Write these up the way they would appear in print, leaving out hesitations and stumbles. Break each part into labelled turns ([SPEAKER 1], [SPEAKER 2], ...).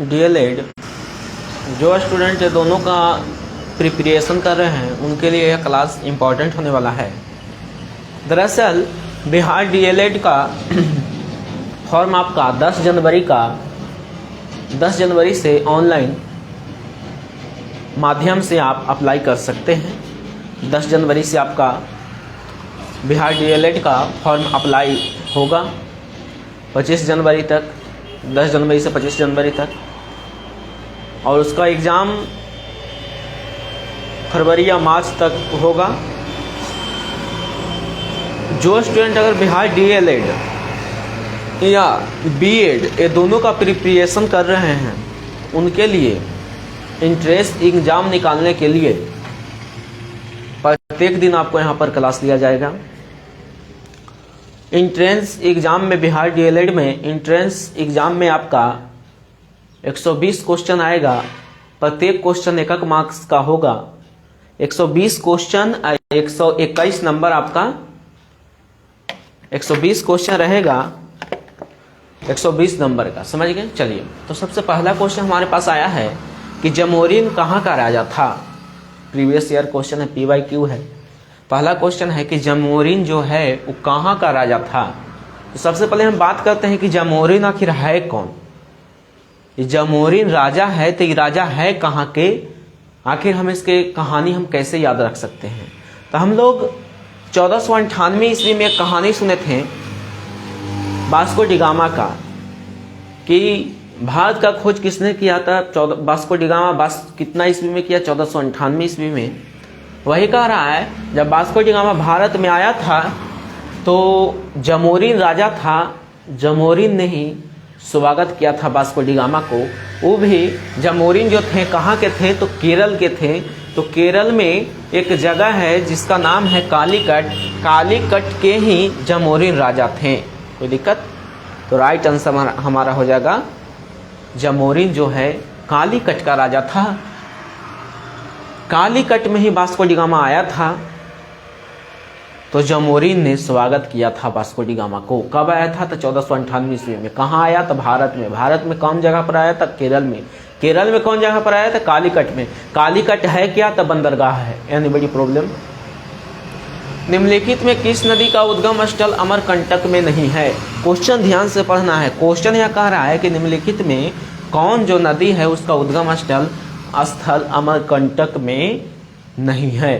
[SPEAKER 1] DElEd जो student ये दोनों का प्रिपरेशन कर रहे हैं उनके लिए यह क्लास इम्पॉर्टेंट होने वाला है। दरअसल बिहार डीएलएड का फॉर्म आपका 10 जनवरी से ऑनलाइन माध्यम से आप अप्लाई कर सकते हैं। 10 जनवरी से आपका बिहार डीएलएड का फॉर्म अप्लाई होगा 25 जनवरी तक, 10 जनवरी से 25 जनवरी तक, और उसका एग्ज़ाम फरवरी या मार्च तक होगा। जो स्टूडेंट अगर बिहार डीएलएड या बीएड ये दोनों का प्रिपरेशन कर रहे हैं उनके लिए इंट्रेंस एग्ज़ाम निकालने के लिए प्रत्येक दिन आपको यहाँ पर क्लास लिया जाएगा। इंट्रेंस एग्ज़ाम में बिहार डीएलएड में इंट्रेंस एग्ज़ाम में आपका 120 क्वेश्चन आएगा। प्रत्येक क्वेश्चन 1 मार्क्स का होगा। 120 क्वेश्चन 121 नंबर आपका 120 क्वेश्चन रहेगा 120 नंबर का, समझ गए। चलिए, तो सबसे पहला क्वेश्चन हमारे पास आया है कि जमोरिन कहाँ का राजा था। प्रीवियस ईयर क्वेश्चन है, पीवाईक्यू है। पहला क्वेश्चन है कि जमोरिन जो है वो कहाँ का राजा था। तो सबसे पहले हम बात करते हैं कि जमोरिन आखिर है कौन। ये जमोरिन राजा है तो ये राजा है कहाँ के, आखिर हम इसके कहानी हम कैसे याद रख सकते हैं। तो हम लोग 1498 ईस्वी में एक कहानी सुने थे वास्को डी गामा का, कि भारत का खोज किसने किया था। वास्को डी गामा कितना ईस्वी में किया, 1498 ईस्वी में। वही कह रहा है जब वास्को डी गामा भारत में आया था तो जमोरिन राजा था, जमोरिन ने ही स्वागत किया था वास्को डी गामा को। वो भी जमोरिन जो थे कहाँ के थे, तो केरल के थे। तो केरल में एक जगह है जिसका नाम है कालीकट। कालीकट के ही जमोरिन राजा थे। कोई दिक्कत? तो राइट आंसर हमारा हो जाएगा जमोरिन जो है कालीकट का राजा था। कालीकट में ही वास्को डी गामा आया था तो जमोरिन ने स्वागत किया था वास्को डी गामा को। कब आया था? तो 1498 ईस्वी में। कहाँ आया? तो भारत में। भारत में कौन जगह पर आया था? केरल में। केरल में कौन जगह पर आया था? कालीकट में। कालीकट है क्या? तो बंदरगाह है। यानी बड़ी प्रॉब्लम। निम्नलिखित में किस नदी का उद्गम स्थल अमरकंटक में नहीं है? क्वेश्चन ध्यान से पढ़ना है। क्वेश्चन यह कह रहा है कि निम्नलिखित में कौन जो नदी है उसका उद्गम स्थल अमरकंटक में नहीं है।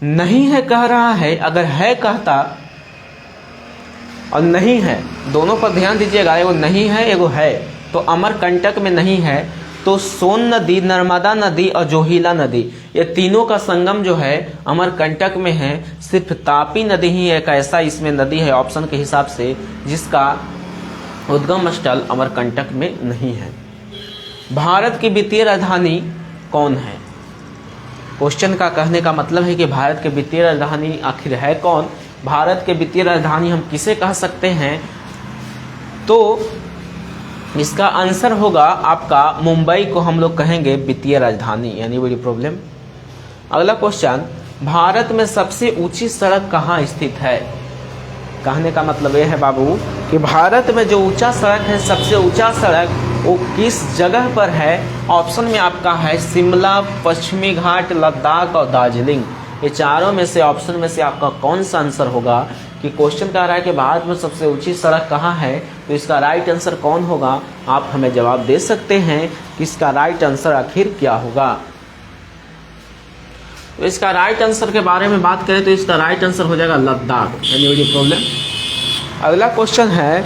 [SPEAKER 1] नहीं है कह रहा है। अगर है कहता और नहीं है, दोनों पर ध्यान दीजिएगा। एगो नहीं है, एगो है। तो अमरकंटक में नहीं है तो सोन नदी, नर्मदा नदी और जोहिला नदी, ये तीनों का संगम जो है अमरकंटक में है। सिर्फ तापी नदी ही एक ऐसा इसमें नदी है ऑप्शन के हिसाब से जिसका उद्गम स्थल अमरकंटक में नहीं है। भारत की वित्तीय राजधानी कौन है? क्वेश्चन का कहने का मतलब है कि भारत के वित्तीय राजधानी आखिर है कौन। भारत के वित्तीय राजधानी हम किसे कह सकते हैं? तो इसका आंसर होगा आपका मुंबई को हम लोग कहेंगे वित्तीय राजधानी। यानी बड़ी प्रॉब्लम। अगला क्वेश्चन, भारत में सबसे ऊंची सड़क कहाँ स्थित है? कहने का मतलब यह है बाबू कि भारत में जो ऊंचा सड़क है, सबसे ऊंचा सड़क वो किस जगह पर है? ऑप्शन में आपका है शिमला, पश्चिमी घाट, लद्दाख और दार्जिलिंग। ये चारों में से ऑप्शन में से आपका कौन सा आंसर होगा? कि क्वेश्चन कह रहा है कि भारत में सबसे ऊंची सड़क कहाँ है, तो इसका राइट आंसर कौन होगा? आप हमें जवाब दे सकते हैं कि इसका राइट आंसर आखिर क्या होगा। तो इसका राइट आंसर के बारे में बात करें तो इसका राइट आंसर हो जाएगा लद्दाख। यानी प्रॉब्लम। अगला क्वेश्चन है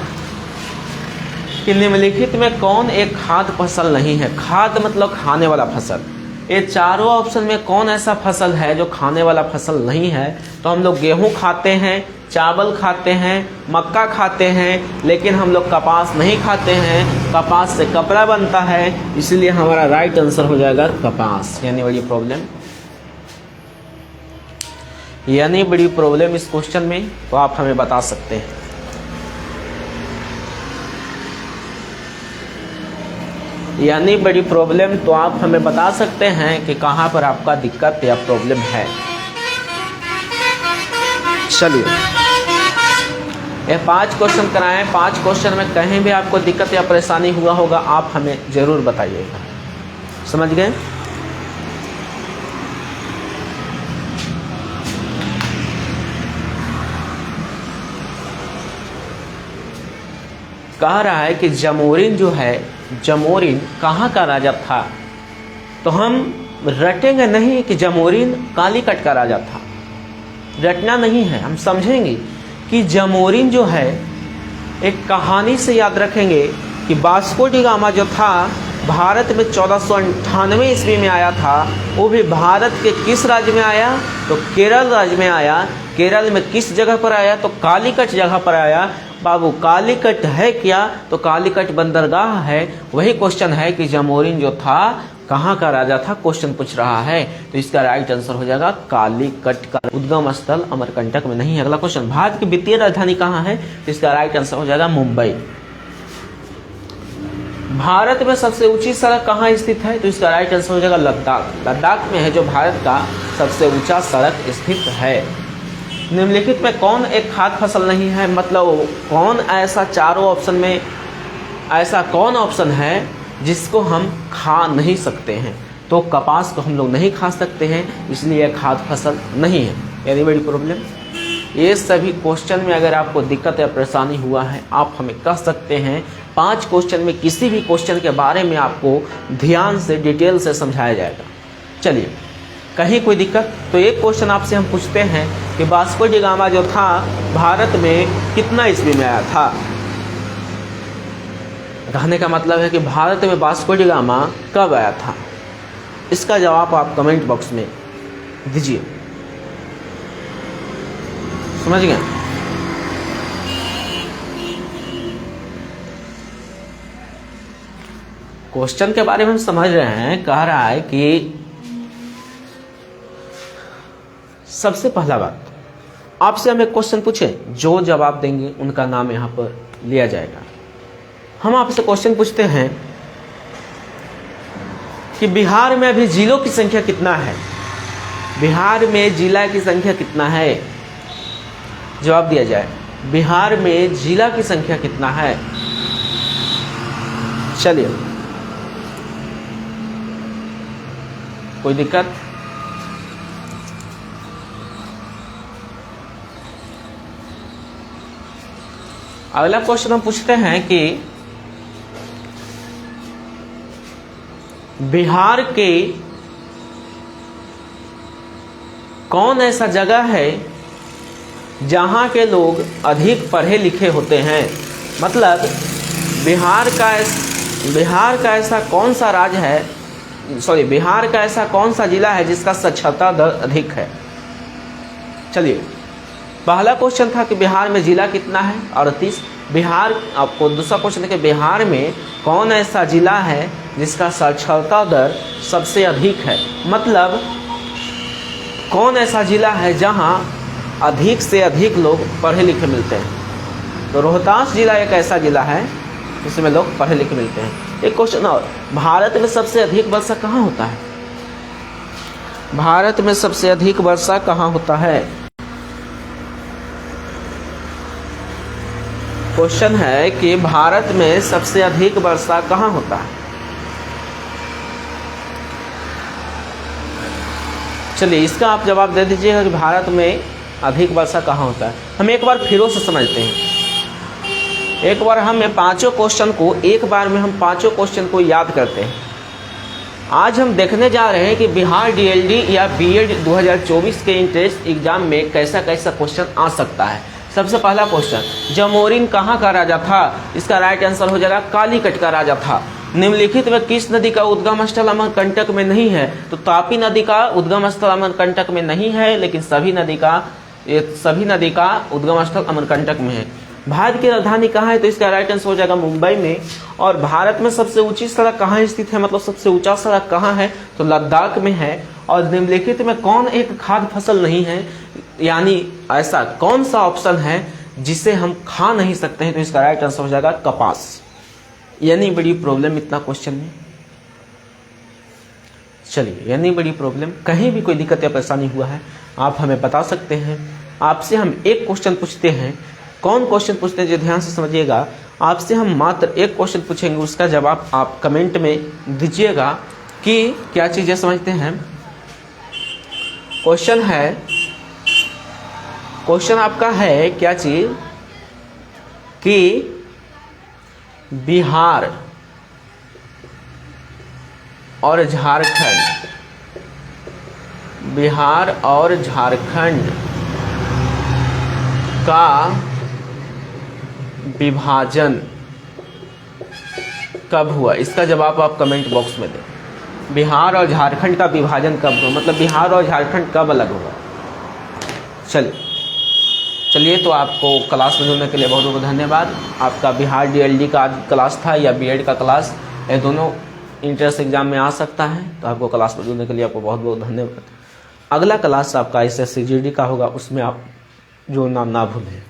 [SPEAKER 1] कि निम्नलिखित में कौन एक खाद्य फसल नहीं है? खाद्य मतलब खाने वाला फसल। ये चारों ऑप्शन में कौन ऐसा फसल है जो खाने वाला फसल नहीं है? तो हम लोग गेहूं खाते हैं, चावल खाते हैं, मक्का खाते हैं, लेकिन हम लोग कपास नहीं खाते हैं। कपास से कपड़ा बनता है, इसलिए हमारा राइट आंसर हो जाएगा कपास। यानी बड़ी प्रॉब्लम। यानी बड़ी प्रॉब्लम इस क्वेश्चन में, तो आप हमें बता सकते हैं। यानी बड़ी प्रॉब्लम, तो आप हमें बता सकते हैं कि कहाँ पर आपका दिक्कत या प्रॉब्लम है। चलिए, ये 5 क्वेश्चन कराएं, 5 क्वेश्चन में कहीं भी आपको दिक्कत या परेशानी हुआ होगा आप हमें जरूर बताइएगा। समझ गए? कह रहा है कि जमोरिन जो है, जमोरिन कहाँ का राजा था? तो हम रटेंगे नहीं कि जमोरिन कालीकट का राजा था, रटना नहीं है। हम समझेंगे कि जमोरिन जो है एक कहानी से याद रखेंगे कि वास्को डी गामा जो था भारत में 1498 ईस्वी में आया था। वो भी भारत के किस राज्य में आया? तो केरल राज्य में आया। केरल में किस जगह पर आया? तो कालीकट जगह पर आया। बाबू कालीकट है क्या? तो कालीकट बंदरगाह है। वही क्वेश्चन है कि जमोरिन जो था कहाँ का राजा था, क्वेश्चन पूछ रहा है। तो इसका राइट आंसर हो जाएगा कालीकट का उद्गम स्थल अमरकंटक में नहीं है। अगला क्वेश्चन, भारत की वित्तीय राजधानी कहाँ है? तो इसका राइट आंसर हो जाएगा मुंबई। भारत में सबसे ऊंची सड़क कहाँ स्थित है? तो इसका राइट आंसर हो जाएगा लद्दाख। लद्दाख में है जो भारत का सबसे ऊंचा सड़क स्थित है। निम्नलिखित में कौन एक खाद्य फसल नहीं है? मतलब कौन ऐसा चारों ऑप्शन में ऐसा कौन ऑप्शन है जिसको हम खा नहीं सकते हैं? तो कपास को हम लोग नहीं खा सकते हैं, इसलिए खाद्य फसल नहीं है। यानी बड़ी प्रॉब्लम। ये सभी क्वेश्चन में अगर आपको दिक्कत या परेशानी हुआ है आप हमें कह सकते हैं। 5 क्वेश्चन में किसी भी क्वेश्चन के बारे में आपको ध्यान से डिटेल से समझाया जाएगा। चलिए, कहीं कोई दिक्कत? तो एक क्वेश्चन आपसे हम पूछते हैं कि वास्को डी गामा जो था भारत में कितना ईस्वी में आया था? कहने का मतलब है कि भारत में वास्को डी गामा कब आया था? इसका जवाब आप कमेंट बॉक्स में दीजिए। समझ गए? क्वेश्चन के बारे में हम समझ रहे हैं। कह रहा है कि सबसे पहला बात, आपसे हम एक क्वेश्चन पूछे, जो जवाब देंगे उनका नाम यहाँ पर लिया जाएगा। हम आपसे क्वेश्चन पूछते हैं कि बिहार में अभी जिलों की संख्या कितना है? बिहार में जिला की संख्या कितना है? जवाब दिया जाए। बिहार में जिला की संख्या कितना है? चलिए, कोई दिक्कत? अगला क्वेश्चन हम पूछते हैं कि बिहार के कौन ऐसा जगह है जहां के लोग अधिक पढ़े लिखे होते हैं? मतलब बिहार का ऐसा कौन सा राज्य है, बिहार का ऐसा कौन सा जिला है जिसका साक्षरता दर अधिक है? चलिए, पहला क्वेश्चन था कि बिहार में जिला कितना है? 38। बिहार, आपको दूसरा क्वेश्चन है कि बिहार में कौन ऐसा जिला है जिसका साक्षरता दर सबसे अधिक है? मतलब कौन ऐसा जिला है जहां अधिक से अधिक लोग पढ़े लिखे मिलते हैं? तो रोहतास जिला एक ऐसा जिला है जिसमें लोग पढ़े लिखे मिलते हैं। एक क्वेश्चन और, भारत में सबसे अधिक वर्षा कहाँ होता है? भारत में सबसे अधिक वर्षा कहाँ होता है? क्वेश्चन है कि भारत में सबसे अधिक वर्षा कहाँ होता है? चलिए, इसका आप जवाब दे दीजिएगा कि भारत में अधिक वर्षा कहाँ होता है। हम एक बार फिर से समझते हैं। एक बार हम पांचों क्वेश्चन को एक बार में हम पांचों क्वेश्चन को याद करते हैं। आज हम देखने जा रहे हैं कि बिहार डीएलडी या बीएड 2024 के इंट्रेंस एग्जाम में कैसा कैसा क्वेश्चन आ सकता है। सबसे पहला क्वेश्चन, जमोरिन कहाँ का राजा था? इसका राइट आंसर हो जाएगा कालीकट का राजा था। निम्नलिखित में किस नदी का उद्गम स्थल अमरकंटक में नहीं है? तो तापी नदी का उद्गम स्थल अमरकंटक में नहीं है, लेकिन सभी नदी का उद्गम स्थल अमरकंटक में है। भारत की राजधानी कहाँ है? तो इसका राइट आंसर हो जाएगा मुंबई में। और भारत में सबसे ऊंची सड़क कहाँ स्थित है, मतलब सबसे ऊंचा सड़क कहाँ है? तो लद्दाख में है। और निम्नलिखित में कौन एक खाद्य फसल नहीं है, यानी ऐसा कौन सा ऑप्शन है जिसे हम खा नहीं सकते हैं? तो इसका राइट आंसर हो जाएगा कपास। यानी बड़ी प्रॉब्लम इतना क्वेश्चन में। चलिए, यानी बड़ी प्रॉब्लम, कहीं भी कोई दिक्कत या परेशानी हुआ है आप हमें बता सकते हैं। आपसे हम एक क्वेश्चन पूछते हैं कौन क्वेश्चन पूछते हैं, जो ध्यान से समझिएगा। आपसे हम मात्र एक क्वेश्चन पूछेंगे, उसका जवाब आप कमेंट में दीजिएगा कि क्या चीज़ें समझते हैं। क्वेश्चन आपका है क्या चीज कि बिहार और झारखंड का विभाजन कब हुआ। इसका जवाब आप कमेंट बॉक्स में दें। बिहार और झारखंड का विभाजन कब हुआ, मतलब बिहार और झारखंड कब अलग हुआ। चलिए तो आपको क्लास में जुड़ने के लिए बहुत बहुत धन्यवाद। आपका बिहार DLD का क्लास था या BEd का क्लास, ये दोनों इंट्रेंस एग्जाम में आ सकता है। तो आपको क्लास में जुड़ने के लिए आपको बहुत बहुत धन्यवाद। अगला क्लास आपका SSC GD का होगा, उसमें आप जुड़ना ना भूलें।